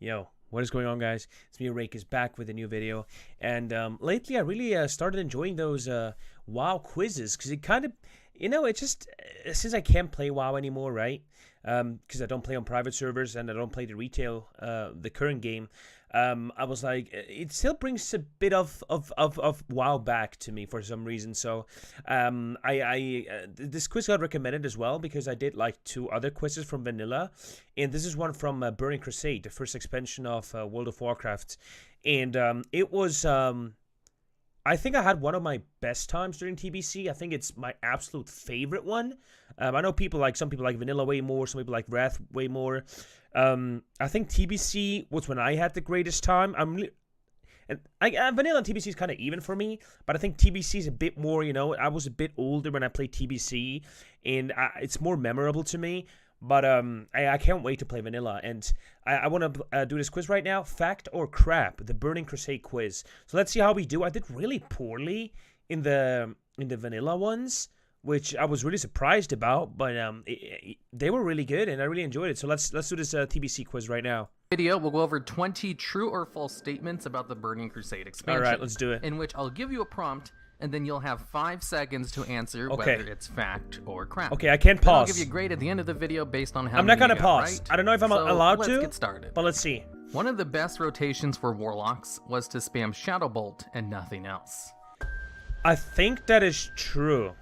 Yo, what is going on, guys? It's me, Rakus, back with a new video. And lately, I really started enjoying those WoW quizzes because it kind of, it just, since I can't play WoW anymore, right? Because I don't play on private servers and I don't play the retail, the current game. I was like, it still brings a bit of WoW back to me for some reason. So this quiz got recommended as well because I did like 2 other quizzes from Vanilla, and this is one from Burning Crusade, the first expansion of World of Warcraft, and it was I think I had one of my best times during TBC. I think it's my absolute favorite one. I know some people like Vanilla way more, some people like Wrath way more. I think TBC was when I had the greatest time. Vanilla and TBC is kind of even for me, but I think TBC is a bit more, I was a bit older when I played TBC, and it's more memorable to me. But I can't wait to play Vanilla, and I want to do this quiz right now. Fact or crap, the Burning Crusade quiz. So let's see how we do. I did really poorly in the Vanilla ones, which I was really surprised about, but they were really good, and I really enjoyed it. So let's do this TBC quiz right now. Video, we'll go over 20 true or false statements about the Burning Crusade expansion. All right, let's do it. In which I'll give you a prompt, and then you'll have 5 seconds to answer whether it's fact or crap. Okay, I can't pause. Then I'll give you a grade at the end of the video based on how I'm not going to pause. Right. I don't know if I'm allowed to. Let's get started. But let's see. One of the best rotations for Warlocks was to spam Shadow Bolt and nothing else. I think that is true.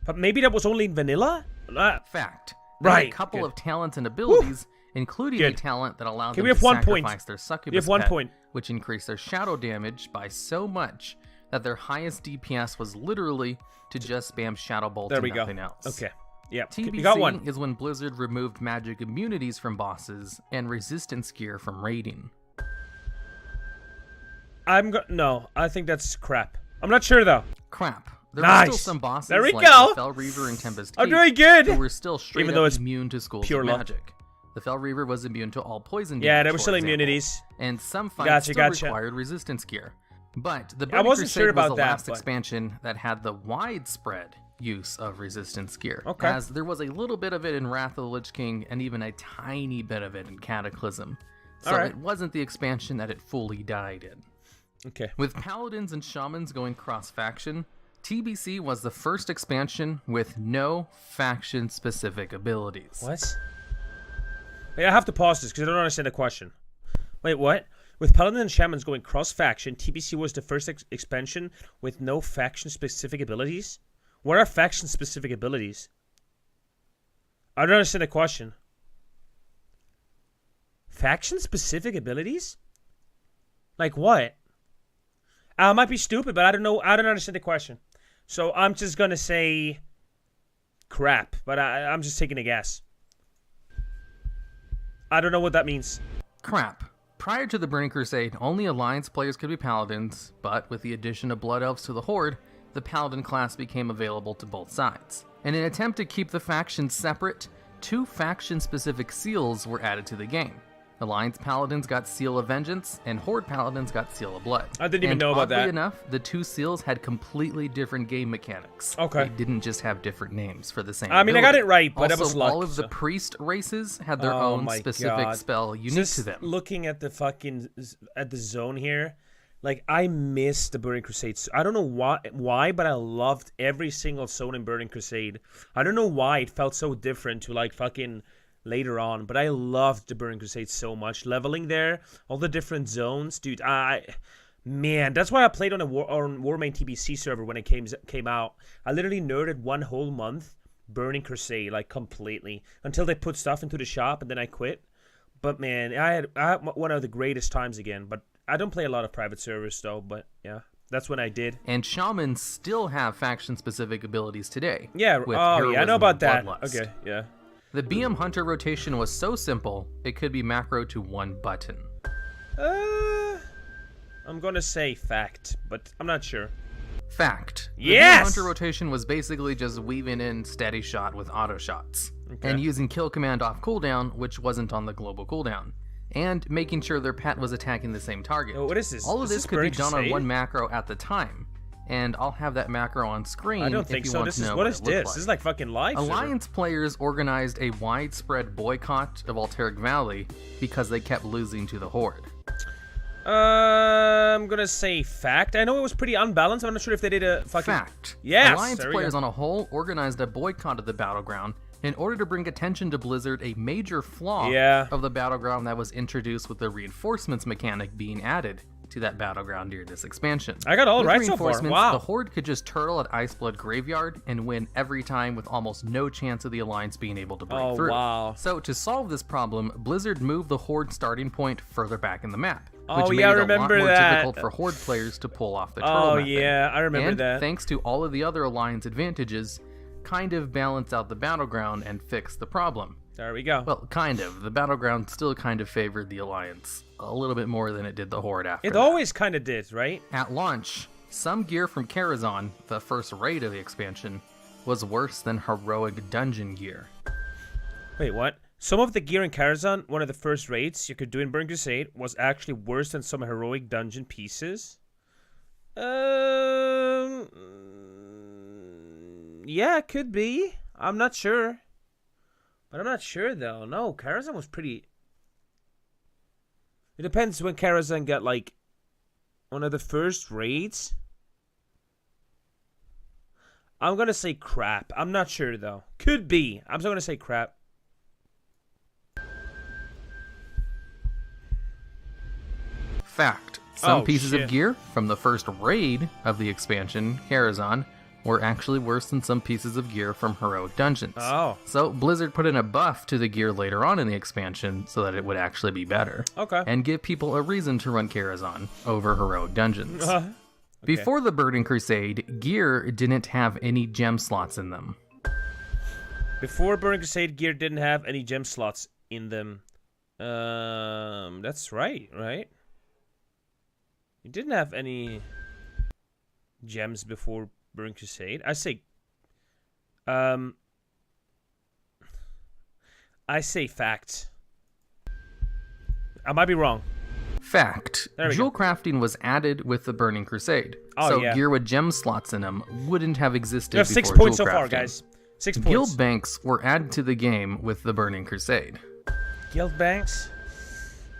But maybe that was only in Vanilla? Fact. Right. A couple of talents and abilities, including a talent that allowed them to sacrifice their succubus pet, which increased their shadow damage by so much that their highest DPS was literally to just spam Shadow Bolt and nothing else. Okay. Yeah. TBC you got one. is when Blizzard removed magic immunities from bosses and resistance gear from raiding. No, I think that's crap. I'm not sure though. Crap. There were still some bosses like the Fel Reaver and Tempest I'm doing good. who were still straight Even though it's immune to schools of magic. The Fel Reaver was immune to all poison damage, yeah, there were still immunities. And some fights still required resistance gear. But the Burning Crusade was the last expansion that had the widespread use of resistance gear, as there was a little bit of it in Wrath of the Lich King and even a tiny bit of it in Cataclysm. So it wasn't the expansion that it fully died in. Okay. With Paladins and Shamans going cross-faction, TBC was the first expansion with no faction-specific abilities. What? Wait, I have to pause this because I don't understand the question. Wait, what? With Paladins and Shamans going cross-faction, TBC was the first expansion with no faction-specific abilities? What are faction-specific abilities? I don't understand the question. Faction-specific abilities? Like what? I might be stupid, but I don't know. I don't understand the question. So I'm just going to say crap, but I'm just taking a guess. I don't know what that means. Crap. Prior to the Burning Crusade, only Alliance players could be Paladins, but with the addition of Blood Elves to the Horde, the Paladin class became available to both sides. In an attempt to keep the factions separate, 2 faction-specific seals were added to the game. Alliance Paladins got Seal of Vengeance, and Horde Paladins got Seal of Blood. I didn't even know about that. Oddly enough, the 2 seals had completely different game mechanics. Okay. They didn't just have different names for the same I mean, I got it right, but also, that was luck. all of the priest races had their own specific spell unique to them. Looking at the zone here, like, I miss the Burning Crusade. I don't know why, but I loved every single zone in Burning Crusade. I don't know why it felt so different to, like, fucking later on, but I loved the Burning Crusade so much. Leveling there, all the different zones, dude. Man, that's why I played on Warmain TBC server when it came out. I literally nerded 1 whole month Burning Crusade, like, completely, until they put stuff into the shop, and then I quit. But man, I had one of the greatest times again. But I don't play a lot of private servers though. But yeah, that's when I did. And Shamans still have faction-specific abilities today. Yeah. Oh yeah, I know about that. Okay. Yeah. The BM Hunter rotation was so simple, it could be macro to 1 button. I'm gonna say fact, but I'm not sure. Fact. Yes! The BM Hunter rotation was basically just weaving in steady shot with auto shots. And using kill command off cooldown, which wasn't on the global cooldown. And making sure their pet was attacking the same target. Oh, what is this? All of this could be done on 1 macro at the time. and I'll have that macro on screen. I don't think so. What is this? This is like fucking live. Alliance players organized a widespread boycott of Alteric Valley because they kept losing to the Horde. I'm gonna say fact. I know it was pretty unbalanced. I'm not sure if they did a fucking... Fact. Yes! Alliance players on a whole organized a boycott of the Battleground in order to bring attention to Blizzard a major flaw of the Battleground that was introduced with the reinforcements mechanic being added to that Battleground during this expansion. I got all with right so far. Wow. The Horde could just turtle at Iceblood Graveyard and win every time with almost no chance of the Alliance being able to break through. Wow. So to solve this problem, Blizzard moved the Horde starting point further back in the map. Oh, which yeah, made I it a lot remember more that. difficult for Horde players to pull off the turtle mapping. Yeah, I remember and that. Thanks to all of the other Alliance advantages, kind of balance out the Battleground and fix the problem. There we go. Well, kind of. The Battleground still kind of favored the Alliance a little bit more than it did the Horde after. It always kind of did, right? At launch, some gear from Karazhan, the first raid of the expansion, was worse than heroic dungeon gear. Wait, what? Some of the gear in Karazhan, one of the first raids you could do in Burning Crusade, was actually worse than some heroic dungeon pieces? Yeah, it could be. I'm not sure. But I'm not sure, though. No, Karazhan was pretty... It depends when Karazhan got, like, one of the first raids. I'm gonna say crap. I'm not sure, though. Could be. I'm still gonna say crap. Fact. Some pieces of gear from the first raid of the expansion, Karazhan, were actually worse than some pieces of gear from heroic dungeons. Oh. So Blizzard put in a buff to the gear later on in the expansion so that it would actually be better. Okay. And give people a reason to run Karazhan over heroic dungeons. Okay. Before the Burning Crusade, gear didn't have any gem slots in them. Before Burning Crusade, gear didn't have any gem slots in them. That's right? You didn't have any gems before Burning Crusade. I say fact. I might be wrong. Fact. Jewel crafting was added with the Burning Crusade. Gear with gem slots in them wouldn't have existed. You have before 6 points jewel so crafting. far, guys. 6 points. Guild banks were added to the game with the Burning Crusade. Guild banks?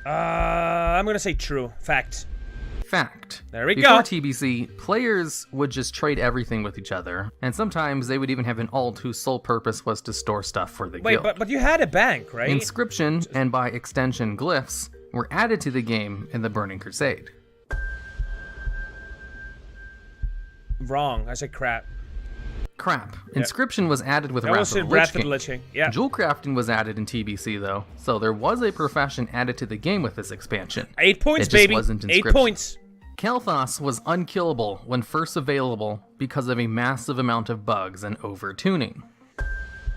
I'm gonna say true. Fact. Fact. There we Before go. TBC, players would just trade everything with each other, and sometimes they would even have an alt whose sole purpose was to store stuff for the guild. Wait, but you had a bank, right? Inscription, and by extension glyphs, were added to the game in the Burning Crusade. Wrong. I said crap. Crap. Inscription was added with That was in Wrath of the Lich King. King. Yeah. Jewel crafting was added in TBC though, so there was a profession added to the game with this expansion. 8 points, it just baby. Wasn't 8 points. Kael'thas was unkillable when first available because of a massive amount of bugs and over-tuning.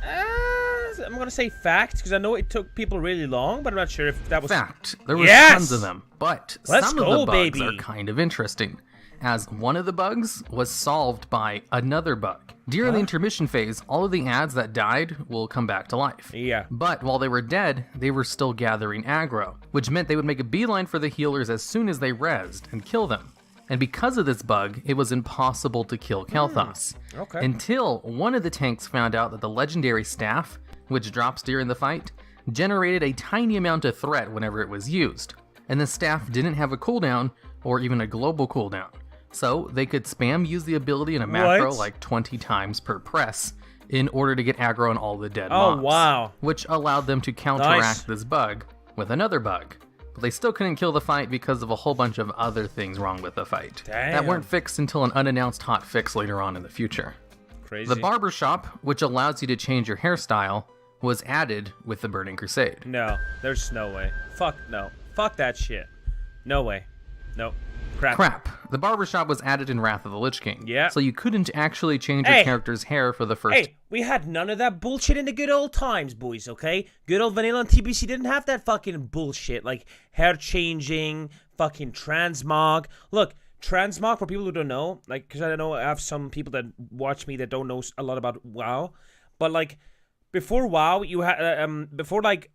I'm going to say fact, because I know it took people really long, but I'm not sure if that was... Fact. There was Yes! tons of them, but Let's some go, of the bugs baby. are kind of interesting, as one of the bugs was solved by another bug. During the intermission phase, all of the ads that died will come back to life. Yeah. But while they were dead, they were still gathering aggro, which meant they would make a beeline for the healers as soon as they rezzed and kill them. And because of this bug, it was impossible to kill Kael'thas. Okay. Until one of the tanks found out that the legendary staff, which drops during the fight, generated a tiny amount of threat whenever it was used. And the staff didn't have a cooldown, or even a global cooldown. So they could spam use the ability in a macro like 20 times per press in order to get aggro on all the dead mobs. Oh, wow. Which allowed them to counteract this bug with another bug. But they still couldn't kill the fight because of a whole bunch of other things wrong with the fight. Damn. That weren't fixed until an unannounced hot fix later on in the future. Crazy. The barbershop, which allows you to change your hairstyle, was added with the Burning Crusade. No, there's no way. Fuck no. Fuck that shit. No way. Nope. Crap. The barbershop was added in Wrath of the Lich King. Yeah. So you couldn't actually change your character's hair for the first... Hey, we had none of that bullshit in the good old times, boys, okay? Good old vanilla and TBC didn't have that fucking bullshit, like hair changing, fucking transmog. Look, transmog, for people who don't know, like, because I know I have some people that watch me that don't know a lot about WoW, but, like, before WoW, you had, before, like,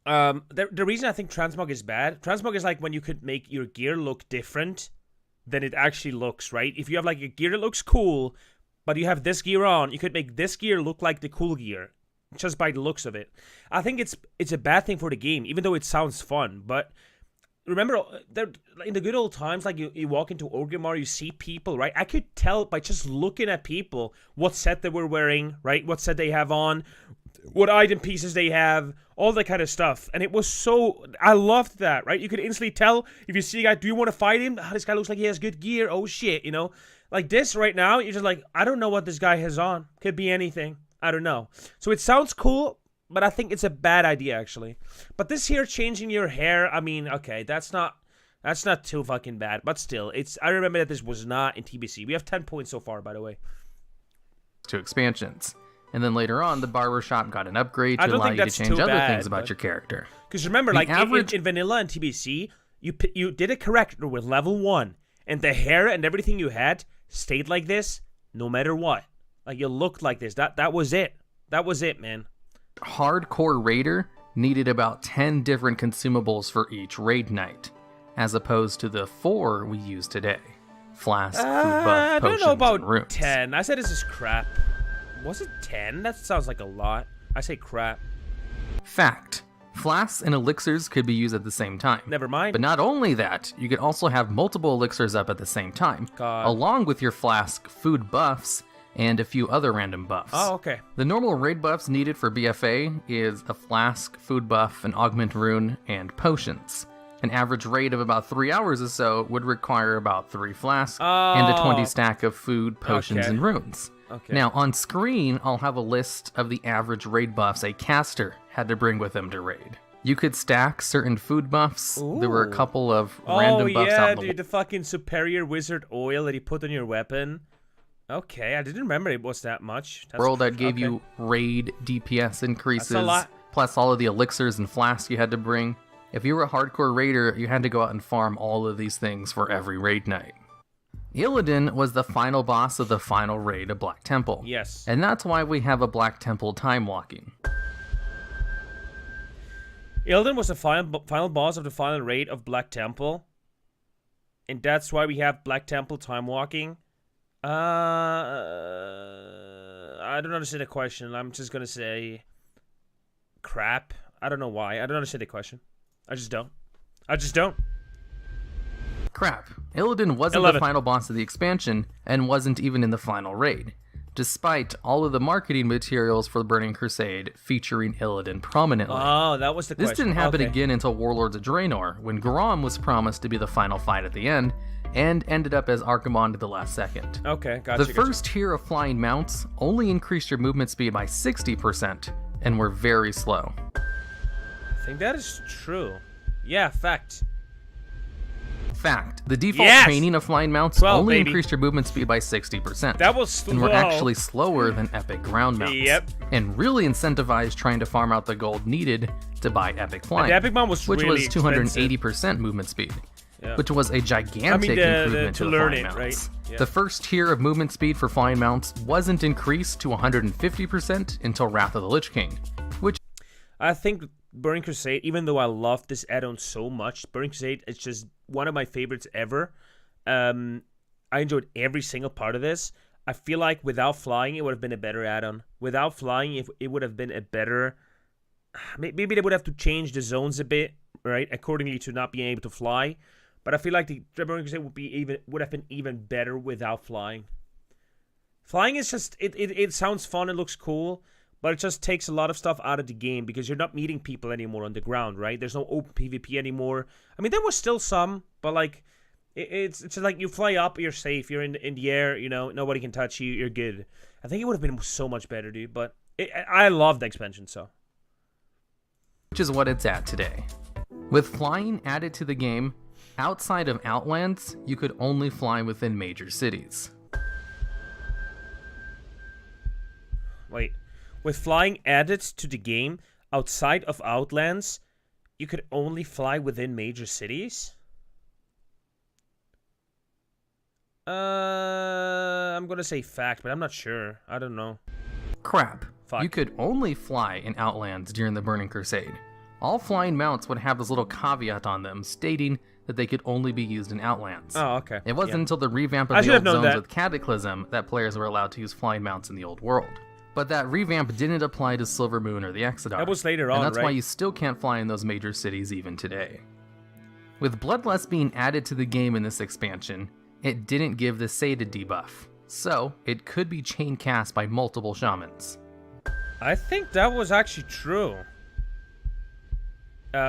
the reason I think transmog is bad, transmog is like when you could make your gear look different than it actually looks, right? If you have like a gear that looks cool, but you have this gear on, you could make this gear look like the cool gear just by the looks of it. I think it's a bad thing for the game, even though it sounds fun. But remember, in the good old times, like you walk into Orgrimmar, you see people, right? I could tell by just looking at people what set they were wearing, right? What set they have on, what item pieces they have, all that kind of stuff. And it was so, I loved that, right? You could instantly tell if you see a guy, do you want to fight him? Oh, this guy looks like he has good gear. Oh shit, you know? Like this right now, you're just like, I don't know what this guy has on. Could be anything. I don't know. So it sounds cool, but I think it's a bad idea actually. But this here changing your hair, I mean, okay, that's not too fucking bad. But still, I remember that this was not in TBC. We have 10 points so far, by the way. 2 expansions. And then later on, the barbershop got an upgrade to allow you to change other things about your character. Because remember, like in Vanilla and TBC, you did it correct with level 1. And the hair and everything you had stayed like this no matter what. Like, you looked like this. That was it. That was it, man. Hardcore Raider needed about 10 different consumables for each raid night, as opposed to the 4 we use today. Flask, food buff, potions, I don't know about and runes. 10. I said this is crap. Was it 10? That sounds like a lot. I say crap. Fact. Flasks and elixirs could be used at the same time. Never mind. But not only that, you could also have multiple elixirs up at the same time, God. along with your flask, food buffs, and a few other random buffs. Oh, okay. The normal raid buffs needed for BFA is a flask, food buff, an augment rune, and potions. An average raid of about 3 hours or so would require about 3 flasks and a 20 stack of food, potions, and runes. Okay. Now, on screen, I'll have a list of the average raid buffs a caster had to bring with them to raid. You could stack certain food buffs. Ooh. There were a couple of random buffs out in the the fucking superior wizard oil that he put on your weapon. Okay, I didn't remember it was that much. world that gave you raid DPS increases, That's a lot. plus all of the elixirs and flasks you had to bring. If you were a hardcore raider, you had to go out and farm all of these things for every raid night. Illidan was the final boss of the final raid of Black Temple. Yes. And that's why we have a Black Temple time walking. Illidan was the final boss of the final raid of Black Temple. And that's why we have Black Temple time walking. I don't understand the question. I'm just gonna say crap. I don't know why. I don't understand the question. I just don't. Crap. Illidan wasn't 11. the final boss of the expansion, and wasn't even in the final raid, despite all of the marketing materials for Burning Crusade featuring Illidan prominently. Oh, that was the question. This didn't happen Okay. again until Warlords of Draenor, when Grom was promised to be the final fight at the end, and ended up as Archimond at the last second. Okay, gotcha. The first tier of flying mounts only increased your movement speed by 60%, and were very slow. I think that is true. Yeah, fact. Fact, the default Yes! training of flying mounts 12, only baby. increased your movement speed by 60%. That was slow. and were actually slower than epic ground mounts. Yep. And really incentivized trying to farm out the gold needed to buy epic flying. the epic mount was which really was 280% movement speed. Yeah. Which was a gigantic improvement to to the learn flying it, mounts. right? Yeah. The first tier of movement speed for flying mounts wasn't increased to 150% until Wrath of the Lich King, which I think Burning Crusade, even though I love this add-on so much, Burning Crusade is just one of my favorites ever. I enjoyed every single part of this. I feel like without flying, it would have been a better add-on. Without flying, it would have been a better... Maybe they would have to change the zones a bit, right, accordingly to not being able to fly. But I feel like the Burning Crusade would have been even better without flying. Flying is just... It sounds fun, it looks cool, but it just takes a lot of stuff out of the game because you're not meeting people anymore on the ground, right? There's no open PvP anymore. I mean, there was still some, but like, it's just like you fly up, you're safe. You're in the air, you know, nobody can touch you. You're good. I think it would have been so much better, dude. But I love the expansion, so. is what it's at today. With flying added to the game, outside of Outlands, you could only fly within major cities. Wait. With flying added to the game, outside of Outlands, you could only fly within major cities? I'm gonna say fact, but I'm not sure. I don't know. Crap. Fuck. You could only fly in Outlands during the Burning Crusade. All flying mounts would have this little caveat on them stating that they could only be used in Outlands. Oh, okay. It wasn't until the revamp I of should the have old known zones that. with Cataclysm that players were allowed to use flying mounts in the old world. But that revamp didn't apply to Silver Moon or the Exodar. That was later on, and that's right? why you still can't fly in those major cities even today. With Bloodlust being added to the game in this expansion, it didn't give the Sated debuff, so it could be chain cast by multiple shamans. I think that was actually true.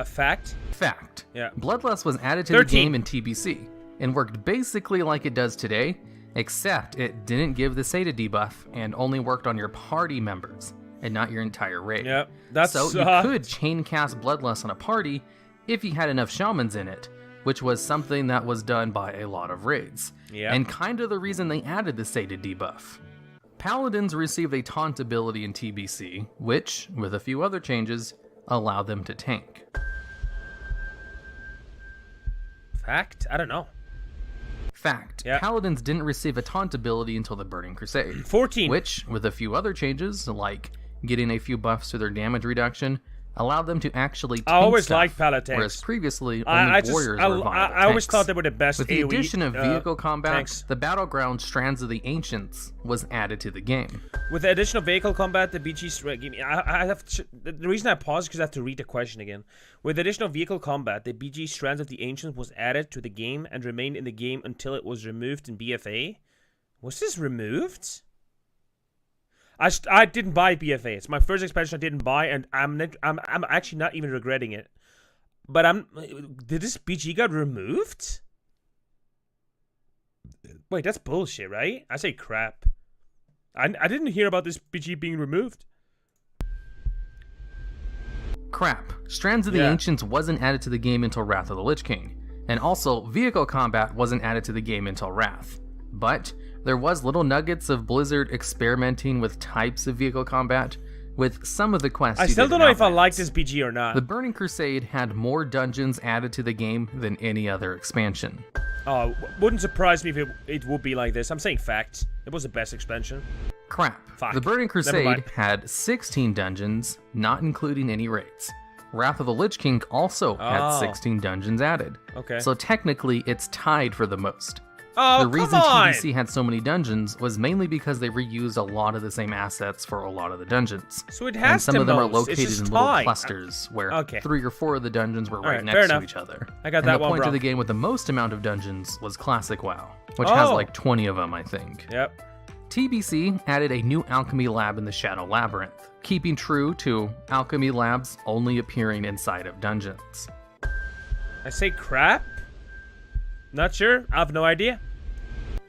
Fact? Fact. Yeah. Bloodlust was added to 13. the game in TBC, and worked basically like it does today, except it didn't give the Sated debuff and only worked on your party members, and not your entire raid. Yep. That's So you could chain cast Bloodlust on a party if you had enough shamans in it, which was something that was done by a lot of raids. Yeah. And kind of the reason they added the Sated debuff. Paladins received a taunt ability in TBC, which, with a few other changes, allowed them to tank. Fact? I don't know. Fact. Yeah. Paladins didn't receive a taunt ability until the Burning Crusade. 14. Which, with a few other changes, like getting a few buffs to their damage reduction, allowed them to actually tank I always stuff, liked Paladins. whereas previously only warriors were viable I always tanks. thought they were the best With the AoE, addition of vehicle combat, tanks. the Battleground Strands of the Ancients was added to the game. With the addition of vehicle combat, the BG... I have to, the reason I paused is because I have to read the question again. With the addition of vehicle combat, the BG Strands of the Ancients was added to the game and remained in the game until it was removed in BFA. Was this removed? I didn't buy BFA. It's my first expansion I didn't buy, and I'm actually not even regretting it. But did this BG got removed? Wait, that's bullshit, right? I say crap. I didn't hear about this BG being removed. Crap. Strands of the Ancients wasn't added to the game until Wrath of the Lich King. And also, vehicle combat wasn't added to the game until Wrath. But there was little nuggets of Blizzard experimenting with types of vehicle combat, with some of the quests I you still did don't in know if I Outlands. like this BG or not. The Burning Crusade had more dungeons added to the game than any other expansion. Oh, wouldn't surprise me if it would be like this. I'm saying fact. It was the best expansion. Crap. Fuck. The Burning Never Crusade mind. had 16 dungeons, not including any raids. Wrath of the Lich King also had Oh. 16 dungeons added. Okay. So technically, it's tied for the most. Oh, The reason come on! TBC had so many dungeons was mainly because they reused a lot of the same assets for a lot of the dungeons. So it And has some the of them are most. It's located just in little tied. clusters where Okay. 3 or 4 of the dungeons were right Alright, next fair to enough. each other. I got and that the one, point bro. of the game with the most amount of dungeons was Classic WoW, which has Oh. like 20 of them, I think. Yep. TBC added a new alchemy lab in the Shadow Labyrinth, keeping true to alchemy labs only appearing inside of dungeons. I say crap? Not sure. I have no idea.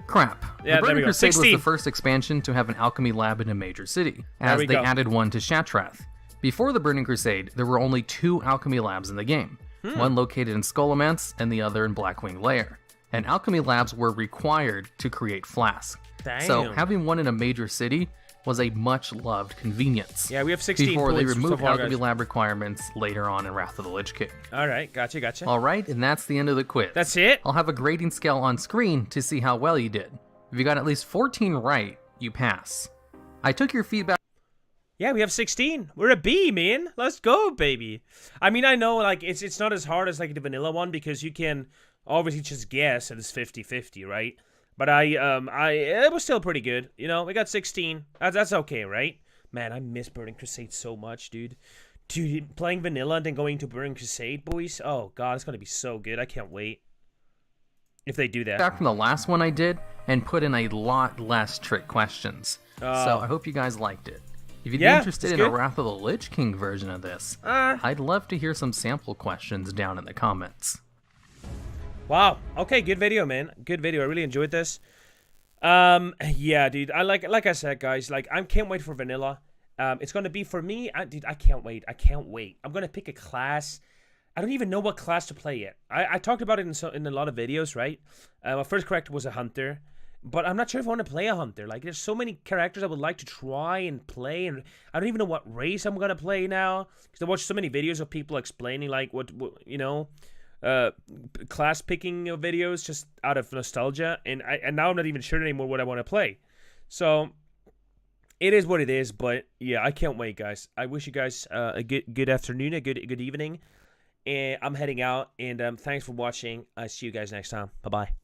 Crap. Yeah, the there we Burning go. Crusade was 16. the first expansion to have an alchemy lab in a major city, There as we they go. added one to Shatrath. Before the Burning Crusade, there were only 2 alchemy labs in the game, one located in Scholomance and the other in Blackwing Lair. And alchemy labs were required to create flasks. So Damn. having one in a major city was a much loved convenience. Yeah, we have 16 before they points so removed far, alchemy guys. lab requirements later on in Wrath of the Lich King. All right, gotcha. Alright, and that's the end of the quiz. That's it? I'll have a grading scale on screen to see how well you did. If you got at least 14 right, you pass. I took your feedback. Yeah, we have 16. We're a B, man. Let's go, baby. I mean, I know, like, it's not as hard as, like, the vanilla one, because you can obviously just guess and it's 50-50, right? But it was still pretty good. You know, we got 16. That's okay, right? Man, I miss Burning Crusade so much, dude. Dude, playing vanilla and then going to Burning Crusade, boys. Oh, God, it's going to be so good. I can't wait. If they do that. Back from the last one I did and put in a lot less trick questions. So I hope you guys liked it. If you'd be Yeah, interested it's in a good. Wrath of the Lich King version of this, I'd love to hear some sample questions down in the comments. Wow. Okay, good video, man. Good video. I really enjoyed this. Yeah, dude. I like I said, guys, like, I can't wait for vanilla. It's gonna be for me. Dude, I can't wait. I'm gonna pick a class. I don't even know what class to play yet. I talked about it in a lot of videos, right? My first character was a hunter, but I'm not sure if I want to play a hunter. Like, there's so many characters I would like to try and play, and I don't even know what race I'm gonna play now, because I watched so many videos of people explaining, like, what you know, class picking videos just out of nostalgia, and now I'm not even sure anymore what I want to play. So It is what it is, but yeah, I can't wait, guys. I wish you guys a good afternoon, a good evening, and I'm heading out. And thanks for watching. I see you guys next time. Bye bye.